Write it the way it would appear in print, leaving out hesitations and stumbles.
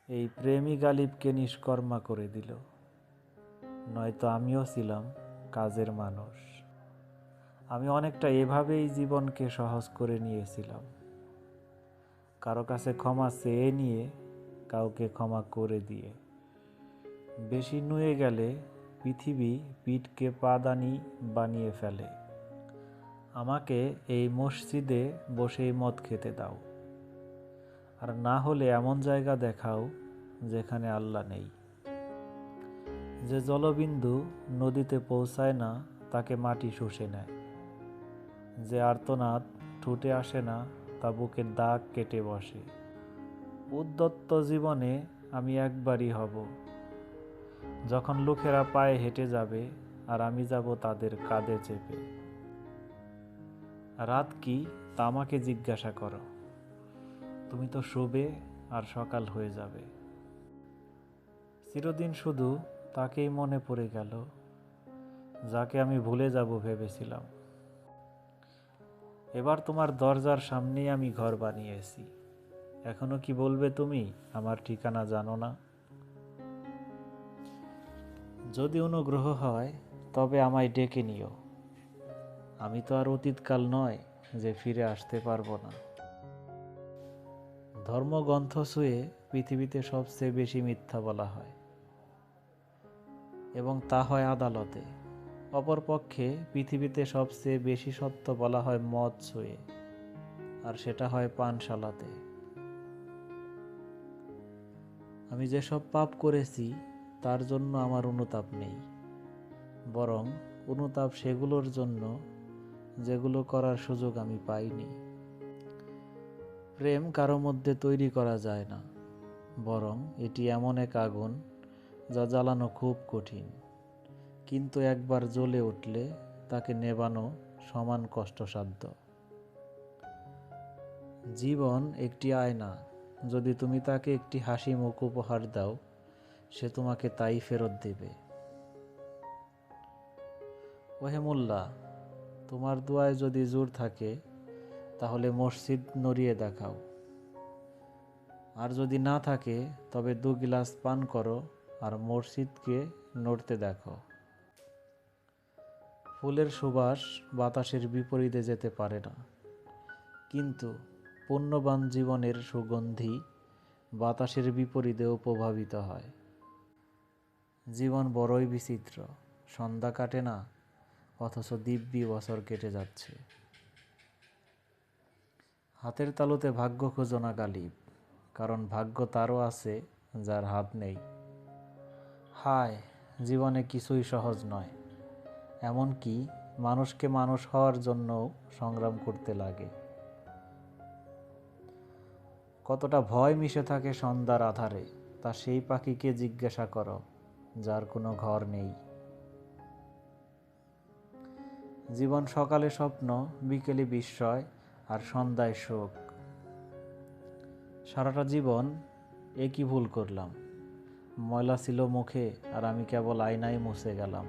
এই প্রেমই গালিবকে নিষ্কর্মা করে দিল, নয়তো আমিও ছিলাম কাজের মানুষ। আমি অনেকটা এভাবেই জীবনকে সহজ করে নিয়েছিলাম, কারো কাছে ক্ষমা চেয়ে নিয়ে, কাউকে ক্ষমা করে দিয়ে। বেশি নুয়ে গেলে পৃথিবী পিঠকে পাদানি বানিয়ে ফেলে। আমাকে এই মসজিদে বসেই মদ খেতে দাও, আর না হলে এমন জায়গা দেখাও যেখানে আল্লাহ নেই। যে জলবিন্দু নদীতে পৌঁছায় না তাকে মাটি শুষে নেয়। যে আর্তনাদ ঠুটে আসে না তা বুকের দাগ কেটে বসে। উদ্যত্ত জীবনে আমি একবারই হব, যখন লোকেরা পায়ে হেঁটে যাবে আর আমি যাব তাদের কাঁধে চেপে। রাত কি তা আমাকে জিজ্ঞাসা করো, তুমি তো শোবে আর সকাল হয়ে যাবে। চিরদিন শুধু তাকেই মনে পড়ে গেল যাকে আমি ভুলে যাব ভেবেছিলাম। এবার তোমার দরজার সামনেই আমি ঘর বানিয়েছি। এখনো কি বলবে তুমি আমার ঠিকানা জানো না? যদি অনুগ্রহ হয় তবে আমায় ডেকে নিও। আমি তো আর অতীতকাল নয় যে ফিরে আসতে পারবো না। ধর্মগ্রন্থ ছুঁয়ে পৃথিবীতে সবচেয়ে বেশি মিথ্যা বলা হয়, এবং তা হয় আদালতে। অপরপক্ষে পৃথিবীতে সবচেয়ে বেশি সত্য বলা হয় মদ ছুঁয়ে, আর সেটা হয় পানশালাতে। আমি যেসব পাপ করেছি তার জন্য আমার অনুতাপ নেই, বরং অনুতাপ সেগুলোর জন্য যেগুলো করার সুযোগ আমি পাইনি। প্রেম কারো মধ্যে তৈরি করা যায় না, বরং এটি এমন এক আগুন যা জ্বালানো খুব কঠিন, কিন্তু একবার জ্বলে উঠলে তাকে নেভানো সমান কষ্টসাধ্য। জীবন একটি আয়না, যদি তুমি তাকে একটি হাসি মুখ উপহার দাও, সে তোমাকে তাই ফেরত দেবে। ওহে মোল্লা, তোমার দোয়ায় যদি জোর থাকে তাহলে মসজিদ নড়িয়ে দেখাও, আর যদি না থাকে তবে 2 গ্লাস পান করো আর মসজিদকে নড়তে দেখো। ফুলের সুবাস বাতাসের বিপরীতে যেতে পারে না, কিন্তু পুণ্যবান জীবনের সুগন্ধি বাতাসের বিপরীতেও প্রভাবিত হয়। জীবন বড়ই বিচিত্র, সন্ধ্যা কাটে না অথচ দিব্যি বছর কেটে যাচ্ছে। হাতের তালুতে ভাগ্য খোঁজো না গালিব, কারণ ভাগ্য তারও আছে যার হাত নেই। হায়, জীবনে কিছুই সহজ নয়, এমনকি মানুষকে মানুষ হওয়ার জন্যও সংগ্রাম করতে লাগে। কতটা ভয় মিশে থাকে সন্ধ্যার আধারে, তা সেই পাখিকে জিজ্ঞাসা করো যার কোনো ঘর নেই। জীবন সকালে স্বপ্ন, বিকেলে বিস্ময়, আর সন্ধ্যায় শোক। সারাটা জীবন একই ভুল করলাম, ময়লা ছিল মুখে আর আমি কেবল আয়নায় মুছে গেলাম।